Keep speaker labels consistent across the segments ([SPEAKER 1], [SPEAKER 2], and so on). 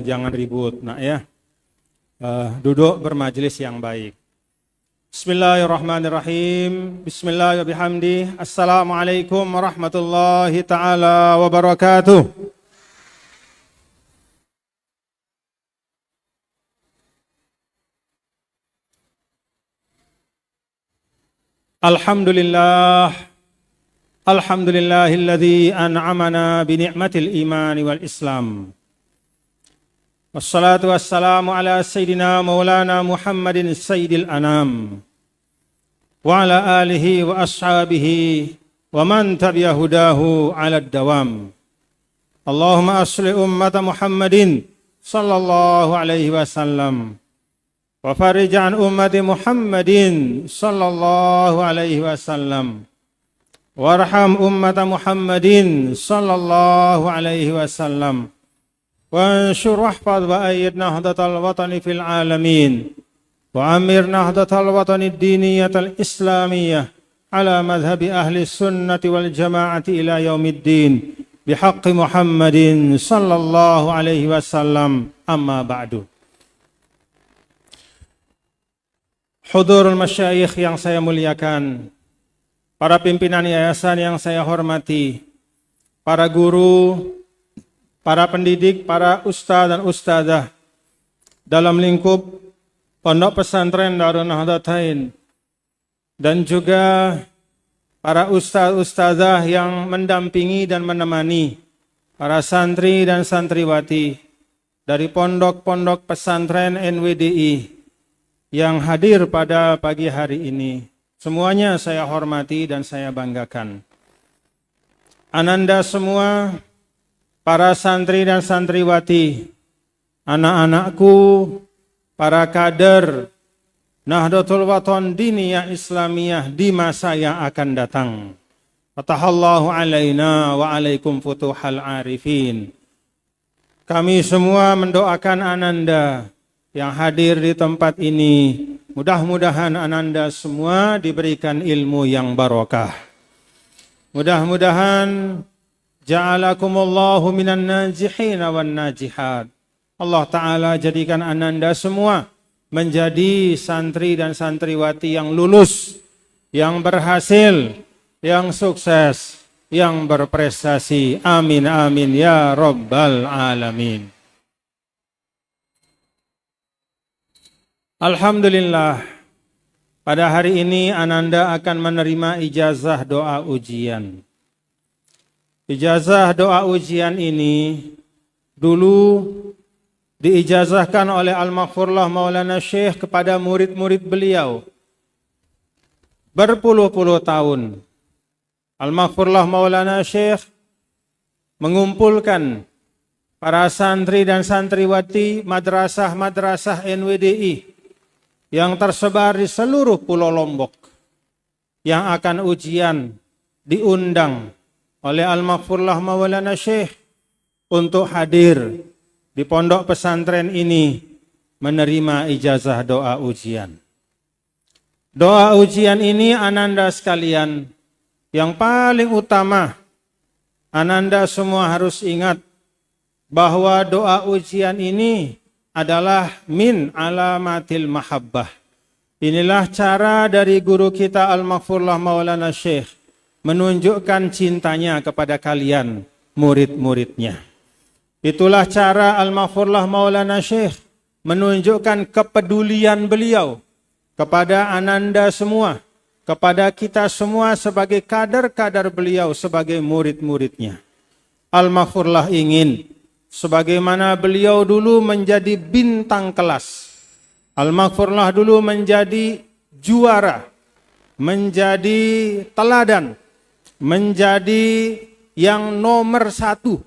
[SPEAKER 1] jangan ribut, nak ya. Duduk bermajelis yang baik. Bismillahirrahmanirrahim. Bismillahirrahmanirrahim. Assalamualaikum warahmatullahi taala wabarakatuh. Alhamdulillah. Alhamdulillahilladzi an'amana bi ni'matil iman wal Islam. Wassalatu wassalamu ala sayyidina maulana Muhammadin sayyidil anam wa ala alihi wa ashabihi wa man tabi'a hudahu ala dawam. Allahumma asli ummata Muhammadin sallallahu alaihi wasallam wa farij an ummati Muhammadin sallallahu alaihi wasallam. Warham ummata Muhammadin sallallahu alaihi wasallam. Wa anshur wahfadh wa ayyid nahdatal watani fil alamin. Wa amir nahdatal watani ad-diniyatal islamiyah ala madhhabi ahli sunnati wal jama'ati ila yaumiddin. Bihaqqi Muhammadin sallallahu alaihi wasallam. Amma ba'du. Hudurul masyayikh yang saya muliakan, para pimpinan yayasan yang saya hormati, para guru, para pendidik, para ustadz dan ustadzah dalam lingkup Pondok Pesantren Darun Nahdlatain, dan juga para ustadz-ustadzah yang mendampingi dan menemani para santri dan santriwati dari pondok-pondok pesantren NWDI yang hadir pada pagi hari ini. Semuanya saya hormati dan saya banggakan. Ananda semua, para santri dan santriwati, anak-anakku, para kader Nahdlatul Wathon Diniyah Islamiyah di masa yang akan datang. Fatahallahu alaina wa alaikum futuhal arifin. Kami semua mendoakan Ananda yang hadir di tempat ini. Mudah-mudahan Ananda semua diberikan ilmu yang barokah. Mudah-mudahan ja'alakumullahu minan najihin wan najihat. Allah Ta'ala jadikan Ananda semua menjadi santri dan santriwati yang lulus, yang berhasil, yang sukses, yang berprestasi. Amin amin ya rabbal alamin. Alhamdulillah, pada hari ini Ananda akan menerima ijazah doa ujian. Ijazah doa ujian ini dulu diijazahkan oleh Al-Maghfurlah Maulana Syekh kepada murid-murid beliau berpuluh-puluh tahun. Al-Maghfurlah Maulana Syekh mengumpulkan para santri dan santriwati madrasah-madrasah NWDI yang tersebar di seluruh Pulau Lombok, yang akan ujian diundang oleh Al-Maghfurlah Maulana Syekh untuk hadir di pondok pesantren ini menerima ijazah doa ujian. Doa ujian ini Ananda sekalian, yang paling utama Ananda semua harus ingat bahwa doa ujian ini adalah min alamatil mahabbah. Inilah cara dari guru kita Al-Maghfurlah Maulana Syekh menunjukkan cintanya kepada kalian, murid-muridnya. Itulah cara Al-Maghfurlah Maulana Syekh menunjukkan kepedulian beliau kepada Ananda semua, kepada kita semua sebagai kader-kader beliau, sebagai murid-muridnya. Al-Maghfurlah ingin sebagaimana beliau dulu menjadi bintang kelas, Al-Maghfurlah dulu menjadi juara, menjadi teladan, menjadi yang nomor satu,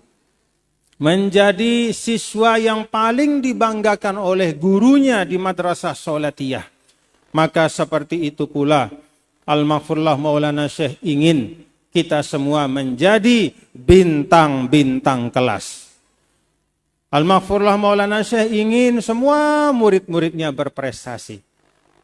[SPEAKER 1] menjadi siswa yang paling dibanggakan oleh gurunya di Madrasah Sholatiyah. Maka seperti itu pula Al-Maghfurlah Maulana Syekh ingin kita semua menjadi bintang-bintang kelas. Al-Maghfurlah Maulana Syekh ingin semua murid-muridnya berprestasi.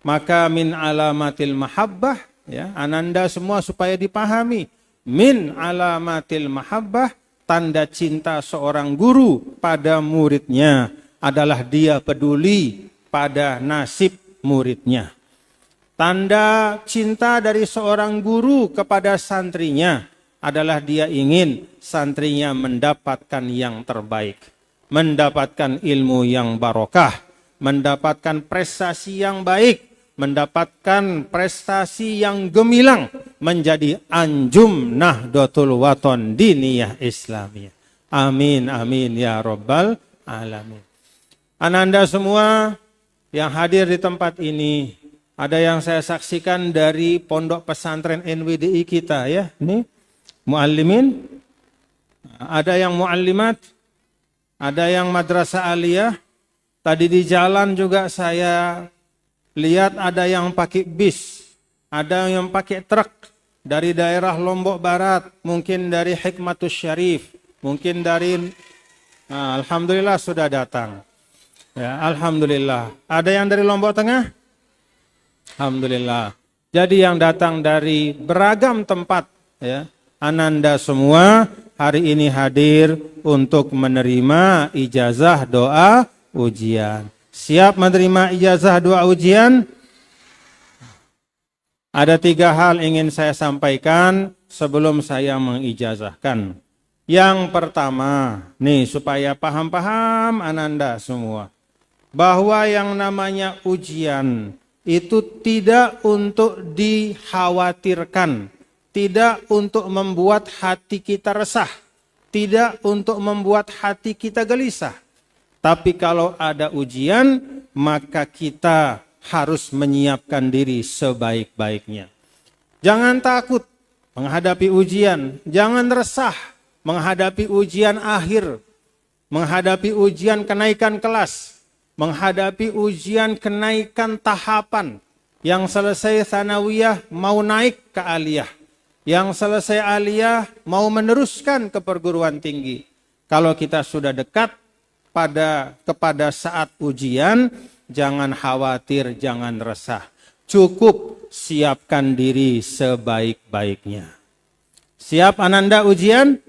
[SPEAKER 1] Maka min alamatil mahabbah, ya, Ananda semua supaya dipahami. Min alamatil mahabbah, tanda cinta seorang guru pada muridnya adalah dia peduli pada nasib muridnya. Tanda cinta dari seorang guru kepada santrinya adalah dia ingin santrinya mendapatkan yang terbaik, mendapatkan ilmu yang barokah, mendapatkan prestasi yang baik, mendapatkan prestasi yang gemilang, menjadi anjum Nahdlatul Wathon Diniyah Islamiyah. Amin, amin ya Rabbal Alamin. Ananda semua yang hadir di tempat ini, ada yang saya saksikan dari pondok pesantren NWDI kita ya, ini muallimin, ada yang muallimat, ada yang madrasah aliyah. Tadi di jalan juga saya lihat ada yang pakai bis, ada yang pakai truk dari daerah Lombok Barat, mungkin dari Hikmatus Syarif, mungkin dari alhamdulillah sudah datang. Ya, alhamdulillah. Ada yang dari Lombok Tengah? Alhamdulillah. Jadi yang datang dari beragam tempat ya. Ananda semua hari ini hadir untuk menerima ijazah doa ujian. Siap menerima ijazah doa ujian? Ada 3 hal ingin saya sampaikan sebelum saya mengijazahkan. Yang pertama, nih supaya paham-paham Ananda semua, bahwa yang namanya ujian itu tidak untuk dikhawatirkan, tidak untuk membuat hati kita resah, tidak untuk membuat hati kita gelisah. Tapi kalau ada ujian, maka kita harus menyiapkan diri sebaik-baiknya. Jangan takut menghadapi ujian, jangan resah menghadapi ujian akhir, menghadapi ujian kenaikan kelas, menghadapi ujian kenaikan tahapan. Yang selesai tsanawiyah mau naik ke aliyah, yang selesai aliyah mau meneruskan ke perguruan tinggi. Kalau kita sudah dekat kepada saat ujian, jangan khawatir, jangan resah. Cukup siapkan diri sebaik-baiknya. Siap Ananda ujian?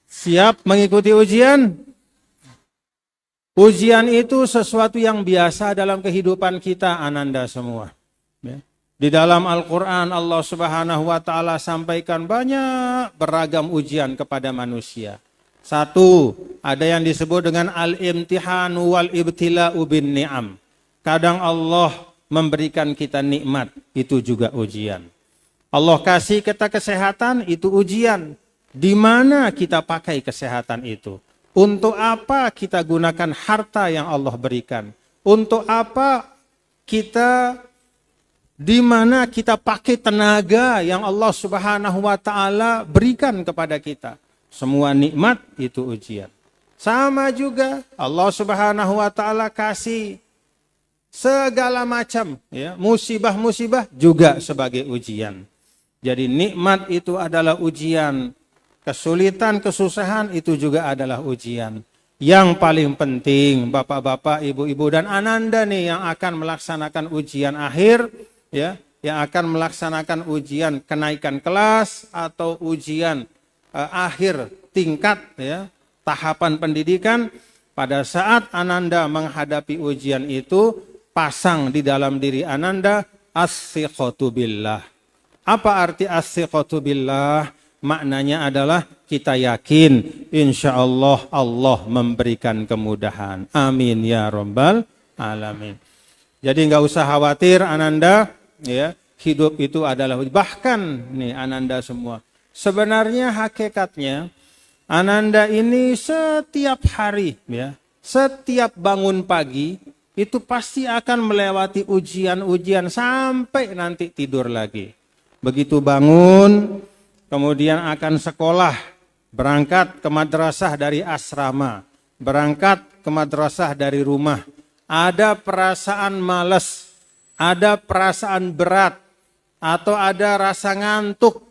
[SPEAKER 1] Siap mengikuti ujian? Ujian itu sesuatu yang biasa dalam kehidupan kita Ananda semua. Di dalam Al-Quran Allah Subhanahu wa Ta'ala sampaikan banyak beragam ujian kepada manusia. 1, ada yang disebut dengan al-imtihanu wal-ibtila'u bin ni'am. Kadang Allah memberikan kita nikmat, itu juga ujian. Allah kasih kita kesehatan, itu ujian. Di mana kita pakai kesehatan itu? Untuk apa kita gunakan harta yang Allah berikan? Untuk apa kita, di mana kita pakai tenaga yang Allah Subhanahu wa Ta'ala berikan kepada kita? Semua nikmat itu ujian. Sama juga Allah Subhanahu wa Ta'ala kasih segala macam ya, musibah-musibah juga sebagai ujian. Jadi nikmat itu adalah ujian. Kesulitan, kesusahan itu juga adalah ujian. Yang paling penting bapak-bapak, ibu-ibu dan Ananda nih yang akan melaksanakan ujian akhir ya, yang akan melaksanakan ujian kenaikan kelas atau ujian akhir tingkat ya, tahapan pendidikan. Pada saat Ananda menghadapi ujian itu, pasang di dalam diri Ananda as-siqatu billah. Apa arti as-siqatu billah? Maknanya adalah kita yakin insya Allah Allah memberikan kemudahan. Amin ya Rabbal Alamin. Jadi nggak usah khawatir Ananda ya, hidup itu adalah bahkan nih Ananda semua. Sebenarnya hakikatnya Ananda ini setiap hari ya, setiap bangun pagi itu pasti akan melewati ujian-ujian sampai nanti tidur lagi. Begitu bangun, kemudian akan sekolah, berangkat ke madrasah dari asrama, berangkat ke madrasah dari rumah. Ada perasaan malas, ada perasaan berat, atau ada rasa ngantuk,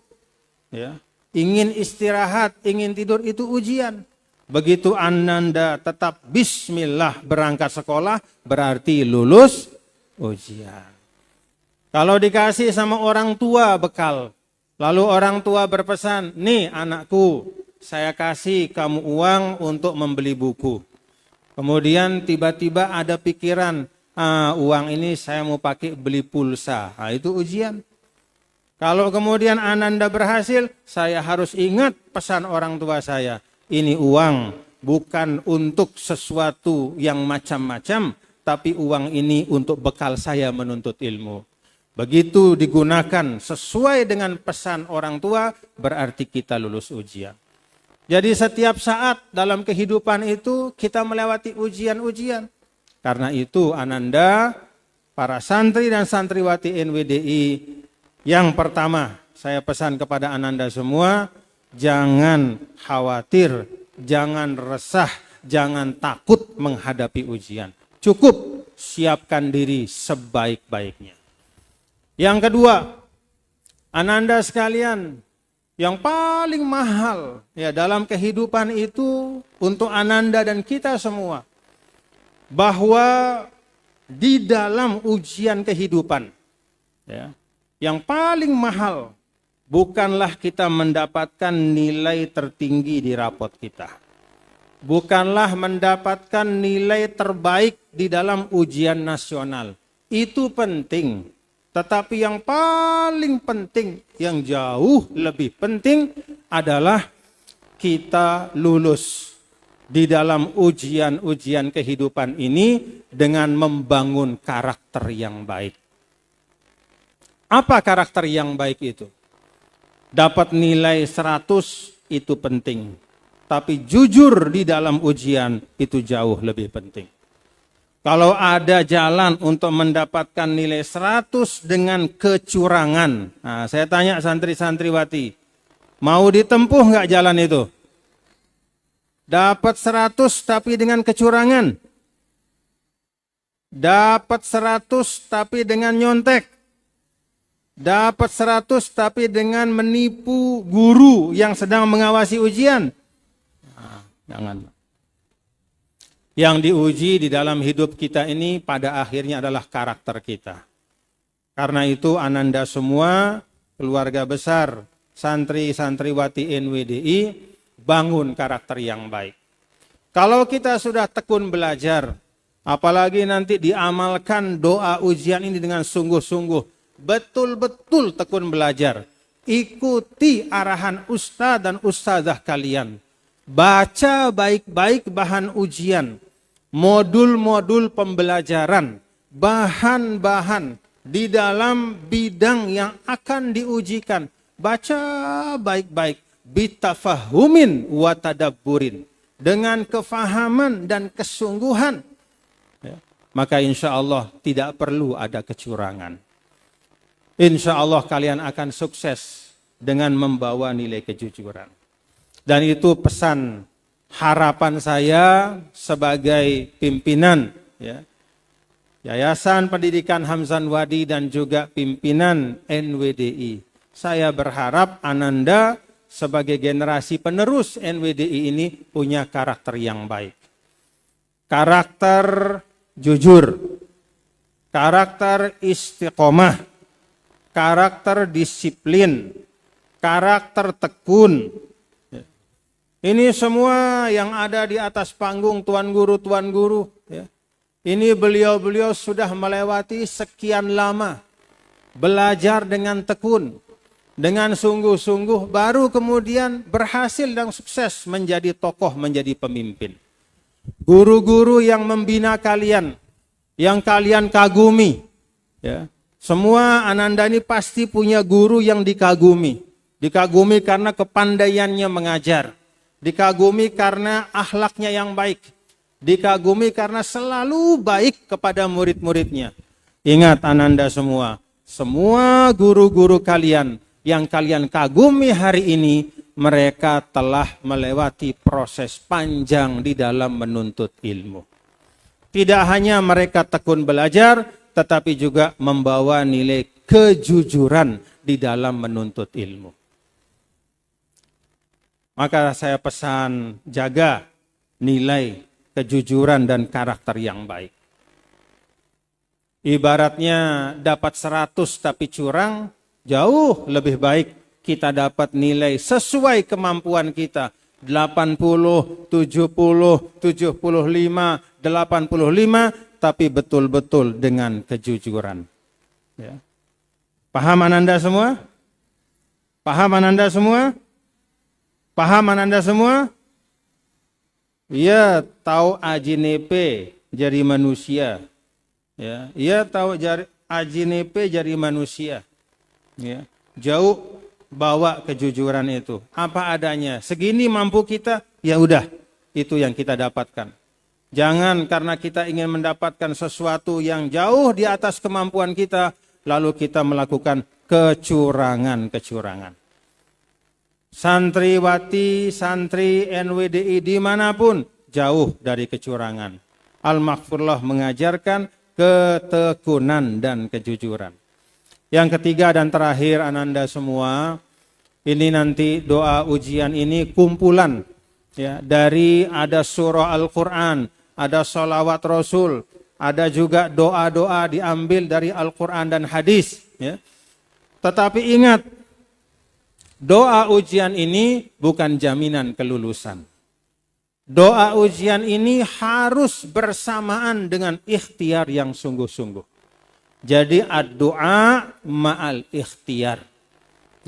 [SPEAKER 1] ya, ingin istirahat, ingin tidur, itu ujian. Begitu Ananda tetap bismillah berangkat sekolah, berarti lulus ujian. Kalau dikasih sama orang tua bekal, lalu orang tua berpesan, nih anakku, saya kasih kamu uang untuk membeli buku. Kemudian tiba-tiba ada pikiran, uang ini saya mau pakai beli pulsa. Nah, itu ujian. Kalau kemudian Ananda berhasil, saya harus ingat pesan orang tua saya. Ini uang bukan untuk sesuatu yang macam-macam, tapi uang ini untuk bekal saya menuntut ilmu. Begitu digunakan sesuai dengan pesan orang tua, berarti kita lulus ujian. Jadi setiap saat dalam kehidupan itu kita melewati ujian-ujian. Karena itu Ananda, para santri dan santriwati NWDI, yang pertama saya pesan kepada Ananda semua, jangan khawatir, jangan resah, jangan takut menghadapi ujian. Cukup siapkan diri sebaik-baiknya. Yang kedua, Ananda sekalian, yang paling mahal ya dalam kehidupan itu untuk Ananda dan kita semua, bahwa di dalam ujian kehidupan ya, yang paling mahal bukanlah kita mendapatkan nilai tertinggi di rapot kita, bukanlah mendapatkan nilai terbaik di dalam ujian nasional. Itu penting. Tetapi yang paling penting, yang jauh lebih penting adalah kita lulus di dalam ujian-ujian kehidupan ini dengan membangun karakter yang baik. Apa karakter yang baik itu? Dapat nilai 100 itu penting. Tapi jujur di dalam ujian itu jauh lebih penting. Kalau ada jalan untuk mendapatkan nilai 100 dengan kecurangan. Nah, saya tanya santri-santriwati, mau ditempuh nggak jalan itu? Dapat 100 tapi dengan kecurangan. Dapat 100 tapi dengan nyontek. Dapat 100 tapi dengan menipu guru yang sedang mengawasi ujian. Nah, jangan. Yang diuji di dalam hidup kita ini pada akhirnya adalah karakter kita. Karena itu Ananda semua, keluarga besar, santri-santriwati NWDI, bangun karakter yang baik. Kalau kita sudah tekun belajar, apalagi nanti diamalkan doa ujian ini dengan sungguh-sungguh, betul-betul tekun belajar, ikuti arahan ustadz dan ustadzah kalian. Baca baik-baik bahan ujian, modul-modul pembelajaran, bahan-bahan di dalam bidang yang akan diujikan. Baca baik-baik, bitafahumin wa tadabburin, dengan kefahaman dan kesungguhan. Ya. Maka insya Allah tidak perlu ada kecurangan. Insya Allah kalian akan sukses dengan membawa nilai kejujuran. Dan itu pesan harapan saya sebagai pimpinan ya, Yayasan Pendidikan Hamzan Wadi dan juga pimpinan NWDI. Saya berharap Ananda sebagai generasi penerus NWDI ini punya karakter yang baik. Karakter jujur, karakter istiqomah, karakter disiplin, karakter tekun. Ini semua yang ada di atas panggung tuan guru ya. Ini beliau-beliau sudah melewati sekian lama belajar dengan tekun, dengan sungguh-sungguh, baru kemudian berhasil dan sukses menjadi tokoh, menjadi pemimpin. Guru-guru yang membina kalian, yang kalian kagumi, ya. Semua Ananda ini pasti punya guru yang dikagumi. Dikagumi karena kepandaiannya mengajar. Dikagumi karena akhlaknya yang baik. Dikagumi karena selalu baik kepada murid-muridnya. Ingat Ananda semua, semua guru-guru kalian yang kalian kagumi hari ini, mereka telah melewati proses panjang di dalam menuntut ilmu. Tidak hanya mereka tekun belajar, tetapi juga membawa nilai kejujuran di dalam menuntut ilmu. Maka saya pesan, jaga nilai kejujuran dan karakter yang baik. Ibaratnya dapat 100 tapi curang, jauh lebih baik kita dapat nilai sesuai kemampuan kita 80, 70, 75, 85, tapi betul-betul dengan kejujuran. Ya. Paham Ananda semua? Paham Ananda semua? Paham Ananda semua? Ia tahu ajinepe jadi manusia. Ya, ia tahu ajinepe jadi manusia. Ya, jauh bawa kejujuran itu. Apa adanya. Segini mampu kita, ya udah, itu yang kita dapatkan. Jangan karena kita ingin mendapatkan sesuatu yang jauh di atas kemampuan kita, lalu kita melakukan kecurangan-kecurangan. Santriwati, santri NWDI dimanapun, jauh dari kecurangan. Al-Maghfurullah mengajarkan ketekunan dan kejujuran. Yang ketiga dan terakhir Ananda semua, ini nanti doa ujian ini kumpulan ya, dari ada surah Al-Quran, ada sholawat Rasul, ada juga doa-doa diambil dari Al-Quran dan hadis. Ya. Tetapi ingat, doa ujian ini bukan jaminan kelulusan. Doa ujian ini harus bersamaan dengan ikhtiar yang sungguh-sungguh. Jadi ad-du'a ma'al ikhtiar.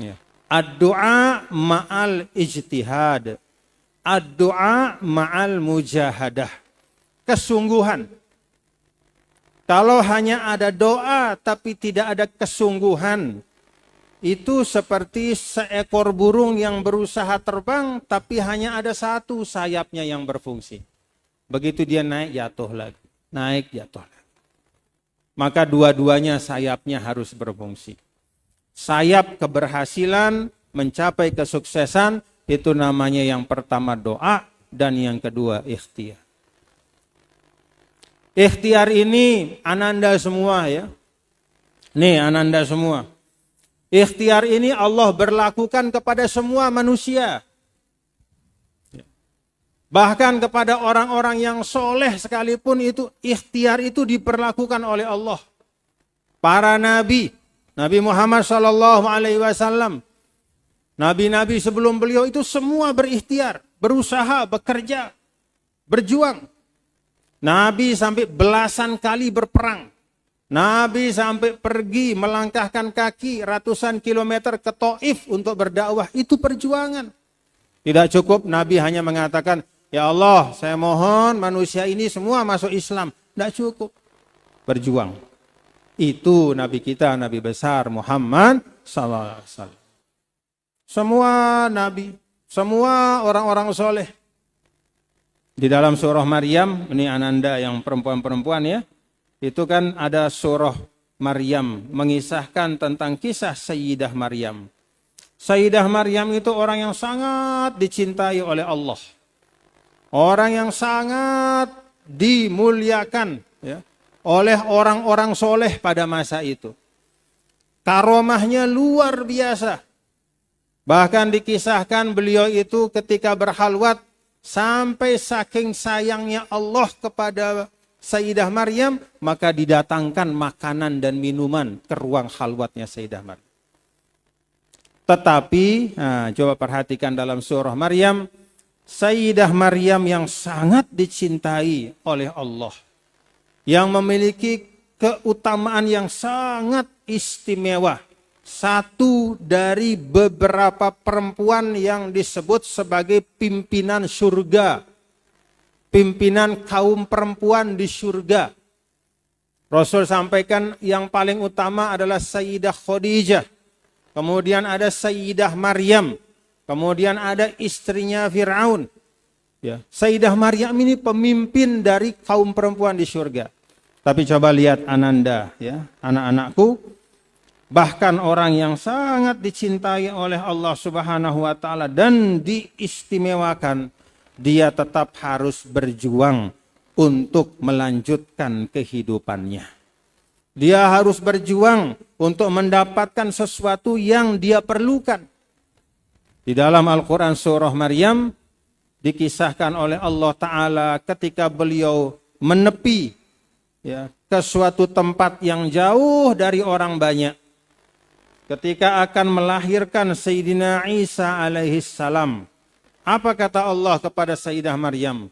[SPEAKER 1] Ya. Ad-du'a ma'al ijtihad. Ad-du'a ma'al mujahadah. Kesungguhan. Kalau hanya ada doa tapi tidak ada kesungguhan, itu seperti seekor burung yang berusaha terbang tapi hanya ada satu sayapnya yang berfungsi. Begitu dia naik, jatuh lagi. Naik, jatuh lagi. Maka dua-duanya sayapnya harus berfungsi. Sayap keberhasilan, mencapai kesuksesan, itu namanya yang pertama doa, dan yang kedua ikhtiar. Ikhtiar ini Ananda semua ya. Nih Ananda semua. Ikhtiar ini Allah berlakukan kepada semua manusia. Bahkan kepada orang-orang yang soleh sekalipun itu ikhtiar itu diperlakukan oleh Allah. Para nabi, Nabi Muhammad SAW, nabi-nabi sebelum beliau itu semua berikhtiar, berusaha, bekerja, berjuang. Nabi sampai belasan kali berperang. Nabi sampai pergi melangkahkan kaki ratusan kilometer ke Taif untuk berdakwah. Itu perjuangan. Tidak cukup Nabi hanya mengatakan, ya Allah, saya mohon manusia ini semua masuk Islam. Tidak cukup. Berjuang. Itu Nabi kita, Nabi besar Muhammad SAW. Semua Nabi, semua orang-orang soleh. Di dalam surah Maryam, ini Ananda yang perempuan-perempuan ya, itu kan ada surah Maryam, mengisahkan tentang kisah Sayyidah Maryam. Sayyidah Maryam itu orang yang sangat dicintai oleh Allah. Orang yang sangat dimuliakan ya, oleh orang-orang soleh pada masa itu. Karomahnya luar biasa. Bahkan dikisahkan beliau itu ketika berhalwat, sampai saking sayangnya Allah kepada Sayyidah Maryam, maka didatangkan makanan dan minuman ke ruang halwatnya Sayyidah Maryam. Tetapi, coba perhatikan dalam surah Maryam, Sayyidah Maryam yang sangat dicintai oleh Allah, yang memiliki keutamaan yang sangat istimewa, satu dari beberapa perempuan yang disebut sebagai pimpinan surga, pimpinan kaum perempuan di surga. Rasul sampaikan yang paling utama adalah Sayyidah Khadijah, kemudian ada Sayyidah Maryam, kemudian ada istrinya Fir'aun. Ya, Sayyidah Maryam ini pemimpin dari kaum perempuan di surga. Tapi coba lihat Ananda, ya, anak-anakku. Bahkan orang yang sangat dicintai oleh Allah Subhanahu wa Ta'ala dan diistimewakan, dia tetap harus berjuang untuk melanjutkan kehidupannya. Dia harus berjuang untuk mendapatkan sesuatu yang dia perlukan. Di dalam Al-Quran surah Maryam dikisahkan oleh Allah Ta'ala ketika beliau menepi ya, ke suatu tempat yang jauh dari orang banyak. Ketika akan melahirkan Sayyidina Isa alaihissalam, Apa kata Allah kepada Sayyidah Maryam?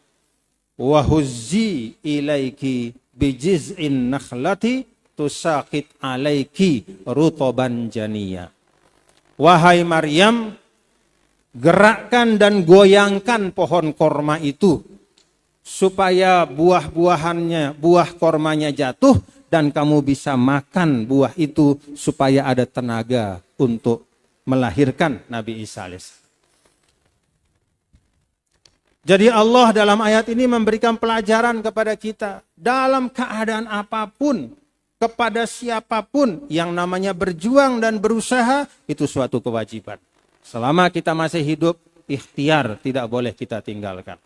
[SPEAKER 1] Wa huzzi ilaiki bijiz'in nakhlati tusaqit alaiki rutoban janiyya. Wahai Maryam, gerakkan dan goyangkan pohon korma itu supaya buah-buahannya, buah kormanya jatuh dan kamu bisa makan buah itu supaya ada tenaga untuk melahirkan Nabi Isa alaihissalam. Jadi Allah dalam ayat ini memberikan pelajaran kepada kita dalam keadaan apapun, kepada siapapun yang namanya berjuang dan berusaha itu suatu kewajiban. Selama kita masih hidup, ikhtiar tidak boleh kita tinggalkan.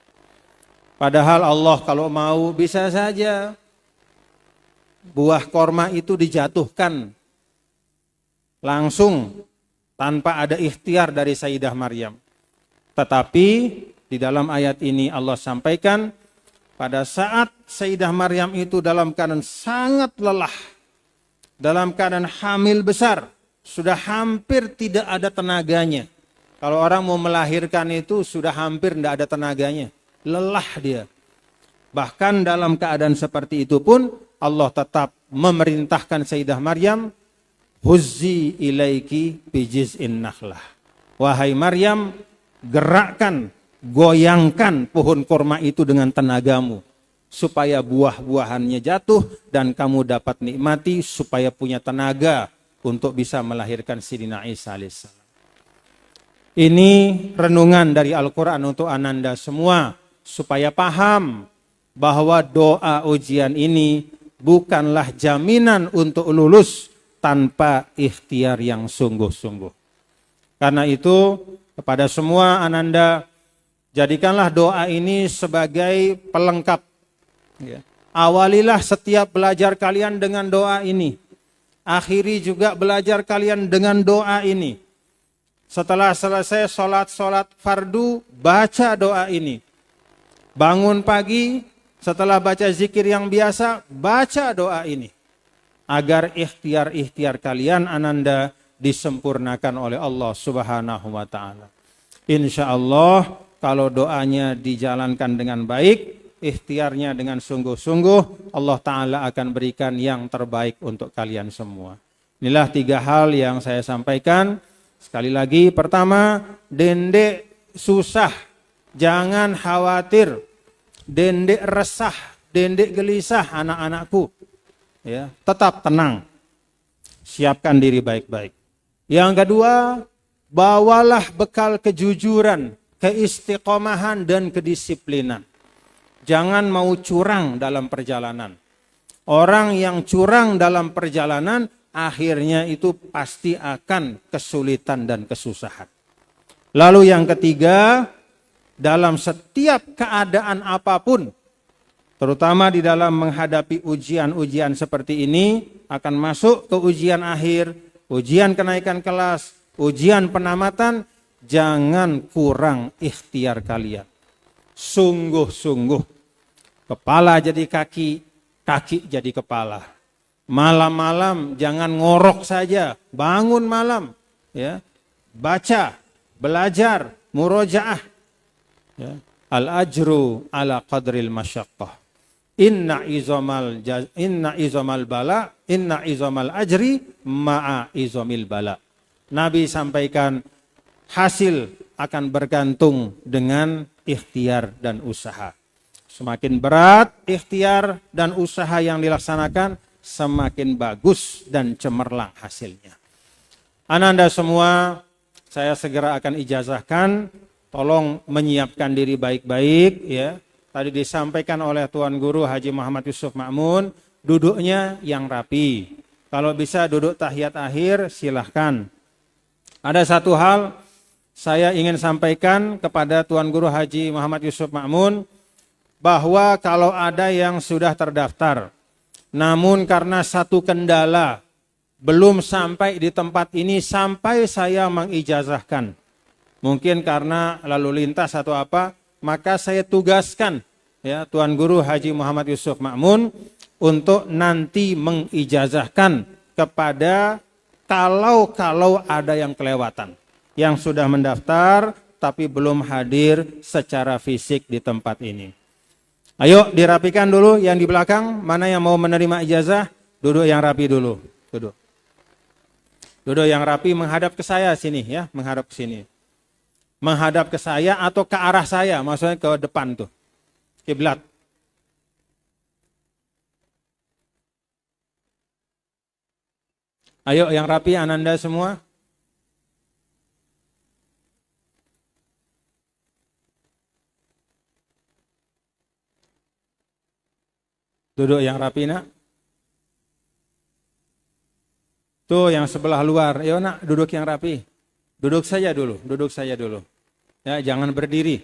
[SPEAKER 1] Padahal Allah kalau mau bisa saja buah korma itu dijatuhkan langsung tanpa ada ikhtiar dari Sayyidah Maryam. Tetapi di dalam ayat ini Allah sampaikan pada saat Sayyidah Maryam itu dalam keadaan sangat lelah, dalam keadaan hamil besar, sudah hampir tidak ada tenaganya. Kalau orang mau melahirkan itu sudah hampir tidak ada tenaganya, lelah dia. Bahkan dalam keadaan seperti itu pun Allah tetap memerintahkan Sayyidah Maryam, huzzi ilaiki bijiz'in nakhlah. Wahai Maryam, gerakkan, goyangkan pohon korma itu dengan tenagamu supaya buah-buahannya jatuh dan kamu dapat nikmati supaya punya tenaga untuk bisa melahirkan Sayyidina Isa alaihissalam. Ini renungan dari Al-Quran untuk Ananda semua supaya paham bahwa doa ujian ini bukanlah jaminan untuk lulus tanpa ikhtiar yang sungguh-sungguh. Karena itu kepada semua Ananda, jadikanlah doa ini sebagai pelengkap. Ya. Awalilah setiap belajar kalian dengan doa ini. Akhiri juga belajar kalian dengan doa ini. Setelah selesai sholat fardu, baca doa ini. Bangun pagi, setelah baca zikir yang biasa, baca doa ini. Agar ikhtiar-ikhtiar kalian Ananda disempurnakan oleh Allah Subhanahu wa ta'ala. Insya Allah kalau doanya dijalankan dengan baik, ikhtiarnya dengan sungguh-sungguh, Allah Ta'ala akan berikan yang terbaik untuk kalian semua. Inilah 3 hal yang saya sampaikan. Sekali lagi, pertama, dendek susah, jangan khawatir, dendek resah, dendek gelisah anak-anakku. Ya, tetap tenang, siapkan diri baik-baik. Yang kedua, bawalah bekal kejujuran, keistiqomahan dan kedisiplinan. Jangan mau curang dalam perjalanan. Orang yang curang dalam perjalanan akhirnya itu pasti akan kesulitan dan kesusahan. Lalu yang ketiga, dalam setiap keadaan apapun, terutama di dalam menghadapi ujian-ujian seperti ini, akan masuk ke ujian akhir, ujian kenaikan kelas, ujian penamatan, jangan kurang ikhtiar kalian. Sungguh-sungguh, kepala jadi kaki, kaki jadi kepala. Malam-malam jangan ngorok saja, bangun malam, ya, baca, belajar, murojaah. Ya. Al-ajru ala qadril masyaqqah. Inna izamal ajri ma'a izamil bala. Nabi sampaikan hasil akan bergantung dengan ikhtiar dan usaha. Semakin berat ikhtiar dan usaha yang dilaksanakan, semakin bagus dan cemerlang hasilnya. Ananda semua, saya segera akan ijazahkan, tolong menyiapkan diri baik-baik ya. Tadi disampaikan oleh Tuan Guru Haji Muhammad Yusuf Ma'mun, duduknya yang rapi. Kalau bisa duduk tahiyat akhir, silahkan. Ada satu hal saya ingin sampaikan kepada Tuan Guru Haji Muhammad Yusuf Ma'mun, bahwa kalau ada yang sudah terdaftar, namun karena satu kendala belum sampai di tempat ini sampai saya mengijazahkan. Mungkin karena lalu lintas atau apa, maka saya tugaskan ya Tuan Guru Haji Muhammad Yusuf Ma'mun untuk nanti mengijazahkan kepada kalau ada yang kelewatan. Yang sudah mendaftar tapi belum hadir secara fisik di tempat ini. Ayo dirapikan dulu yang di belakang, mana yang mau menerima ijazah, duduk yang rapi dulu. Duduk. Duduk yang rapi menghadap ke saya sini ya, menghadap ke sini. Menghadap ke saya atau ke arah saya, maksudnya ke depan tuh. Kiblat. Ayo yang rapi Ananda semua. Duduk yang rapi nak. Tuh yang sebelah luar, ayo nak duduk yang rapi. Duduk saja dulu. Ya, jangan berdiri.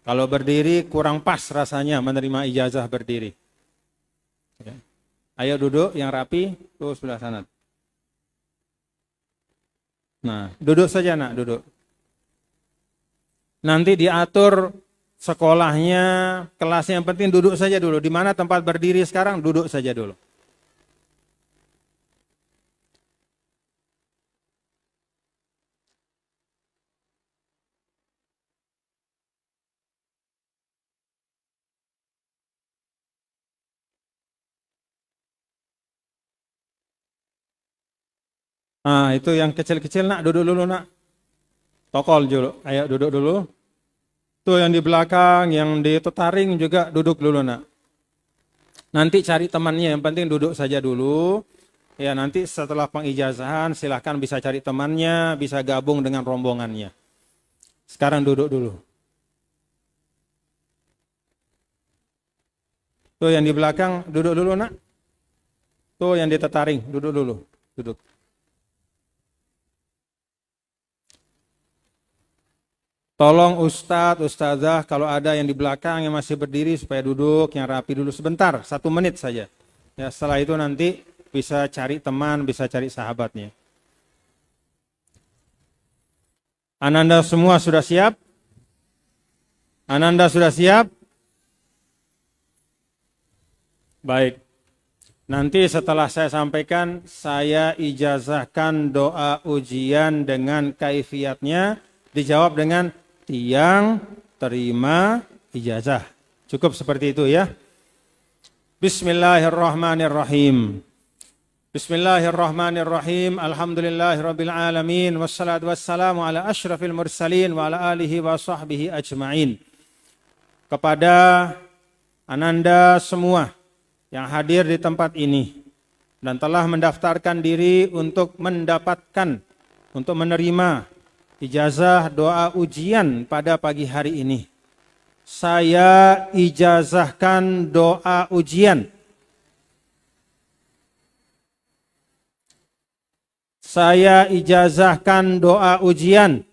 [SPEAKER 1] Kalau berdiri kurang pas rasanya menerima ijazah berdiri. Ya. Ayo duduk yang rapi, tuh sebelah sana. Nah, duduk saja nak, duduk. Nanti diatur sekolahnya, kelasnya, yang penting duduk saja dulu. Di mana tempat berdiri sekarang, duduk saja dulu. Nah, itu yang kecil-kecil nak, duduk dulu nak. Tokol dulu, ayo duduk dulu. Tuh yang di belakang, yang di tetaring juga duduk dulu nak. Nanti cari temannya, yang penting duduk saja dulu. Ya nanti setelah pengijazahan silahkan bisa cari temannya, bisa gabung dengan rombongannya. Sekarang duduk dulu. Tuh yang di belakang, duduk dulu nak. Tuh yang di tetaring, duduk dulu. Duduk. Tolong Ustadz, Ustazah, kalau ada yang di belakang yang masih berdiri supaya duduk, yang rapi dulu sebentar, 1 menit saja. Ya, setelah itu nanti bisa cari teman, bisa cari sahabatnya. Ananda semua sudah siap? Ananda sudah siap? Baik. Nanti setelah saya sampaikan, saya ijazahkan doa ujian dengan kaifiatnya, dijawab dengan yang terima ijazah. Cukup seperti itu ya. Bismillahirrahmanirrahim. Bismillahirrahmanirrahim. Alhamdulillahirabbil alamin wassalatu wassalamu ala asyrafil mursalin wa ala alihi wa sahbihi ajmain. Kepada Ananda semua yang hadir di tempat ini dan telah mendaftarkan diri untuk mendapatkan, untuk menerima ijazah doa ujian pada pagi hari ini. Saya ijazahkan doa ujian. Saya ijazahkan doa ujian.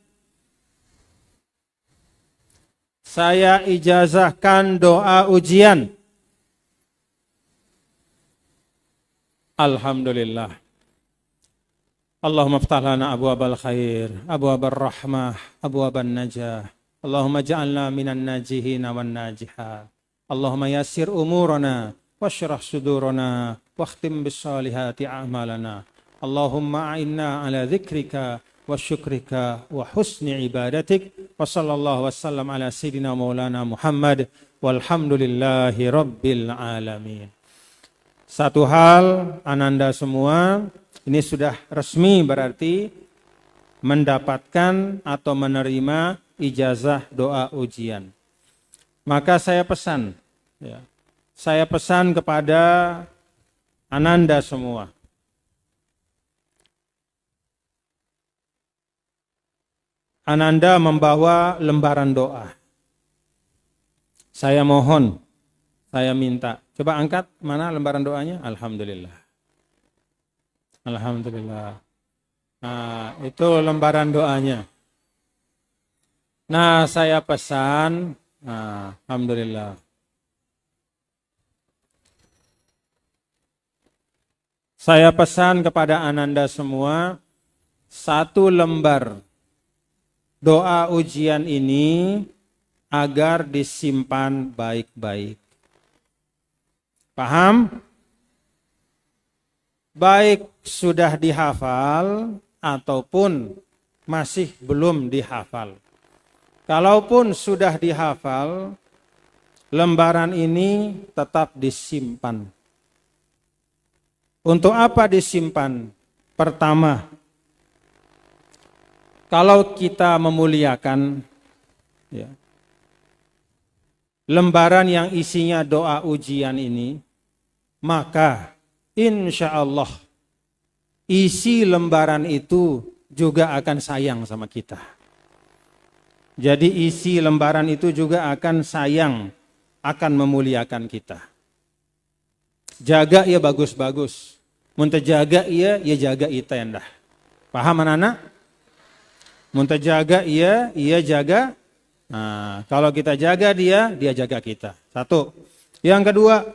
[SPEAKER 1] Saya ijazahkan doa ujian. Alhamdulillah. Allahumma ftah lana abwabal khair, abwabal rahmah, abwabal najah. Allahumma ja'alna minan najihina wan najihat. Allahumma yassir umurana, washrah sudurana, wakhtim bisalihati a'malana. Allahumma a'inna ala dzikrika wa syukrika wa husni ibadatik. Wa sallallahu wassallam ala sayyidina maulana Muhammad. Walhamdulillahi rabbil alamin. Satu hal, Ananda semua, ini sudah resmi berarti mendapatkan atau menerima ijazah doa ujian. Maka saya pesan, ya, saya pesan kepada Ananda semua. Ananda membawa lembaran doa. Saya mohon, saya minta. Coba angkat, mana lembaran doanya? Alhamdulillah. Alhamdulillah. Nah, itu lembaran doanya. Nah, saya pesan, nah, alhamdulillah. Saya pesan kepada Ananda semua, 1 lembar doa ujian ini agar disimpan baik-baik. Paham? Baik sudah dihafal ataupun masih belum dihafal. kalaupun sudah dihafal, lembaran ini tetap disimpan. Untuk apa disimpan? Pertama, kalau kita memuliakan ya, lembaran yang isinya doa ujian ini, maka insya Allah isi lembaran itu juga akan sayang sama kita. Jadi isi lembaran itu juga akan sayang, akan memuliakan kita. Jaga ya bagus-bagus. Muntah jaga ya jaga ita endah. Paham anak-anak? Muntah jaga ya jaga. Nah, kalau kita jaga dia jaga kita. Satu. Yang kedua,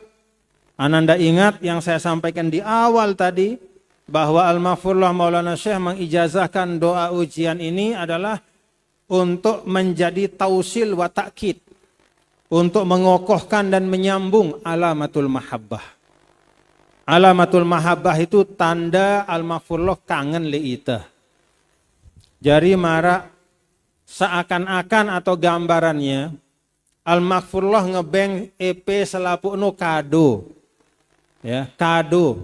[SPEAKER 1] Ananda ingat yang saya sampaikan di awal tadi, bahwa Al-Maghfurullah Maulana Syekh mengijazahkan doa ujian ini adalah untuk menjadi tausil wa ta'kid, untuk mengokohkan dan menyambung alamatul mahabbah. Alamatul mahabbah itu tanda Al-Maghfurullah kangen li ita. Jadi marak seakan-akan atau gambarannya Al-Maghfurullah ngebeng EP selapu no kado. Ya, kado.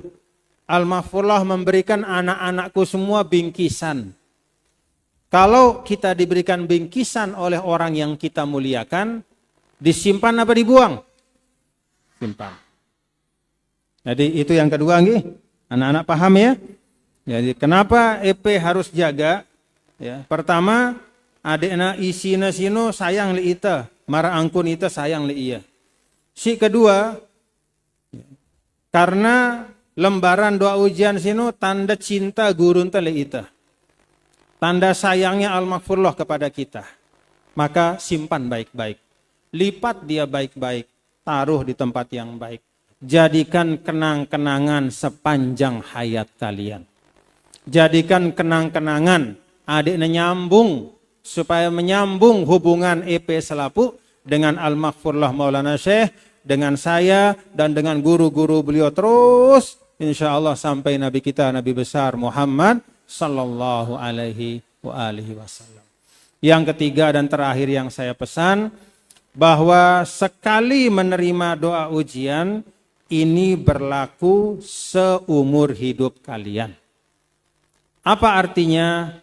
[SPEAKER 1] Al-Maghfurullah memberikan anak-anakku semua bingkisan. Kalau kita diberikan bingkisan oleh orang yang kita muliakan, disimpan apa dibuang? Simpan. Jadi itu yang kedua nih, anak-anak paham ya? Jadi kenapa EP harus jaga? Ya, pertama, adekna isina sino sayang li ita, mara angkun ita sayang li iya. Si kedua, karena lembaran doa ujian sino tanda cinta gurun li ita. Tanda sayangnya Al-Maghfurullah kepada kita. Maka simpan baik-baik. Lipat dia baik-baik, taruh di tempat yang baik. Jadikan kenang-kenangan sepanjang hayat kalian. Jadikan kenang-kenangan, adiknya nyambung, supaya menyambung hubungan EP Selapu dengan Al-Maghfurullah Maulana Syekh, dengan saya dan dengan guru-guru beliau terus, insya Allah sampai Nabi kita, Nabi besar Muhammad Sallallahu Alaihi Wasallam. Yang ketiga dan terakhir yang saya pesan, bahwa sekali menerima doa ujian, ini berlaku seumur hidup kalian. Apa artinya?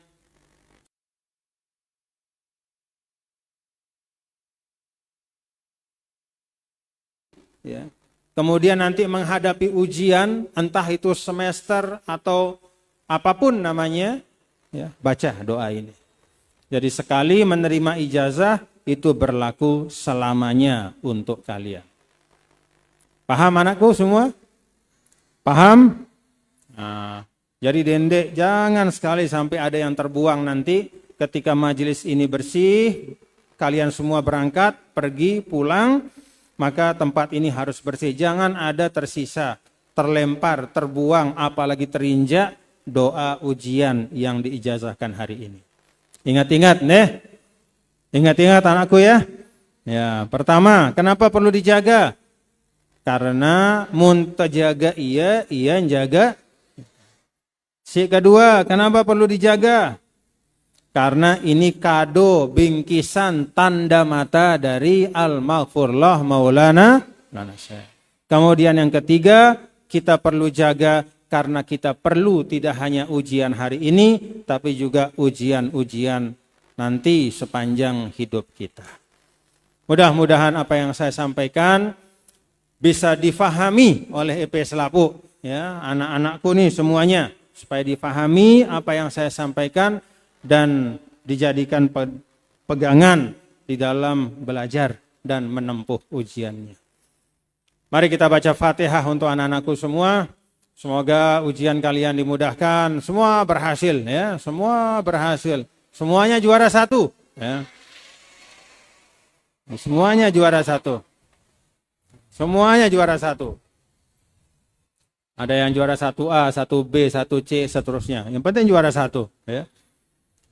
[SPEAKER 1] Ya. Kemudian nanti menghadapi ujian, entah itu semester atau apapun namanya, ya, baca doa ini. Jadi sekali menerima ijazah, itu berlaku selamanya untuk kalian. Paham anakku semua? Paham? Nah, jadi dendek jangan sekali sampai ada yang terbuang nanti ketika majelis ini bersih, kalian semua berangkat, pergi, pulang, maka tempat ini harus bersih. Jangan ada tersisa, terlempar, terbuang, apalagi terinjak doa ujian yang diijazahkan hari ini. Ingat-ingat nih. Ingat-ingat anakku ya. Ya, pertama, kenapa perlu dijaga? Karena muntah jaga iya jaga. Si kedua, kenapa perlu dijaga? Karena ini kado, bingkisan, tanda mata dari Al-Maghfurullah Maulana Syekh. Kemudian yang ketiga, kita perlu jaga karena kita perlu tidak hanya ujian hari ini, tapi juga ujian-ujian nanti sepanjang hidup kita. Mudah-mudahan apa yang saya sampaikan bisa difahami oleh EP Selapu, ya, anak-anakku nih semuanya, supaya difahami apa yang saya sampaikan dan dijadikan pegangan di dalam belajar dan menempuh ujiannya. Mari kita baca Fatihah untuk anak-anakku semua. Semoga ujian kalian dimudahkan, semua berhasil, ya, semua berhasil, semuanya juara satu, ya. Semuanya juara satu. Semuanya juara satu. Ada yang juara 1A, 1B, 1C, seterusnya. Yang penting juara satu. Ya.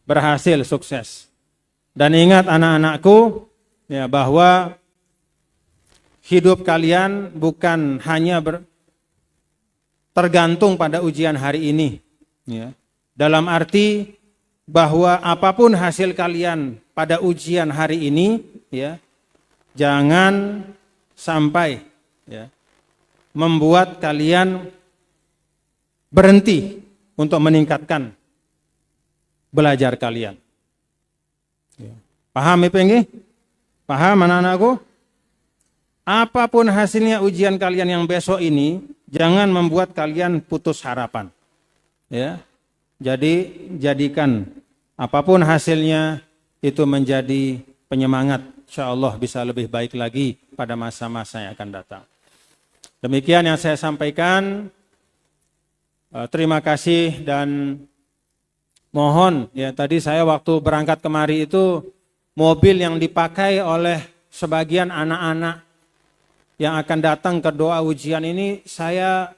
[SPEAKER 1] Berhasil, sukses. Dan ingat anak-anakku, ya, bahwa hidup kalian bukan hanya tergantung pada ujian hari ini. Ya. Dalam arti bahwa apapun hasil kalian pada ujian hari ini, ya, jangan sampai ya, membuat kalian berhenti untuk meningkatkan belajar kalian. Ya. Paham ya pengen? Paham anak-anakku? Apapun hasilnya ujian kalian yang besok ini, jangan membuat kalian putus harapan. Ya. Jadi jadikan apapun hasilnya itu menjadi penyemangat. Insyaallah bisa lebih baik lagi pada masa-masa yang akan datang. Demikian yang saya sampaikan. Terima kasih dan mohon ya, tadi saya waktu berangkat kemari itu mobil yang dipakai oleh sebagian anak-anak yang akan datang ke doa ujian ini, saya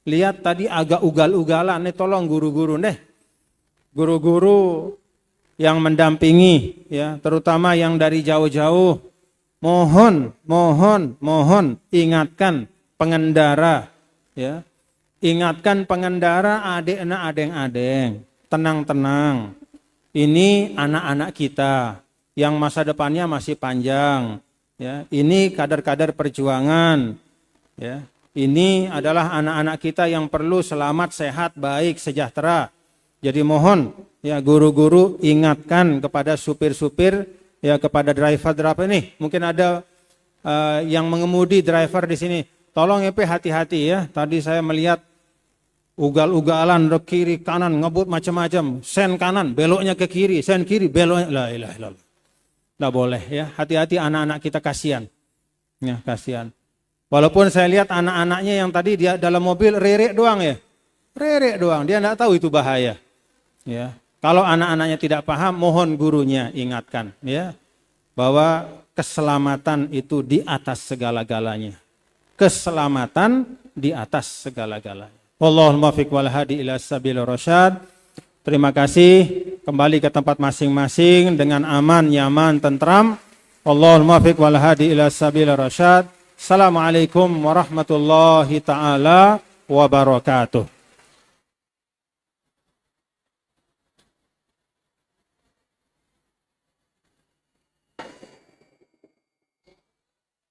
[SPEAKER 1] lihat tadi agak ugal-ugalan. Nih tolong guru-guru deh, guru-guru yang mendampingi ya, terutama yang dari jauh-jauh, mohon ingatkan pengendara ya. Ingatkan pengendara, adeng-adeng, tenang-tenang. Ini anak-anak kita yang masa depannya masih panjang. Ya, ini kader-kader perjuangan. Ya, ini adalah anak-anak kita yang perlu selamat, sehat, baik, sejahtera. Jadi mohon ya guru-guru ingatkan kepada supir-supir, ya kepada driver ini. Mungkin ada yang mengemudi driver di sini. Tolong EP hati-hati ya. Tadi saya melihat ugal-ugalan ke kiri kanan ngebut macam-macam, sen kanan beloknya ke kiri, sen kiri beloknya, la ilaha illallah. Nggak boleh ya, hati-hati anak-anak kita, kasihan. Ya, kasihan. Walaupun saya lihat anak-anaknya yang tadi dia dalam mobil rerek doang ya. Rerek doang, dia nggak tahu itu bahaya. Ya. Kalau anak-anaknya tidak paham, mohon gurunya ingatkan ya bahwa keselamatan itu di atas segala-galanya. Keselamatan di atas segala-galanya. Wallahul muwaffiq wal hadi ila sabilir rasyad. Terima kasih, kembali ke tempat masing-masing dengan aman, nyaman, tentram. Wallahul muwaffiq wal hadi ila sabilir rasyad. Assalamualaikum warahmatullahi taala wabarakatuh.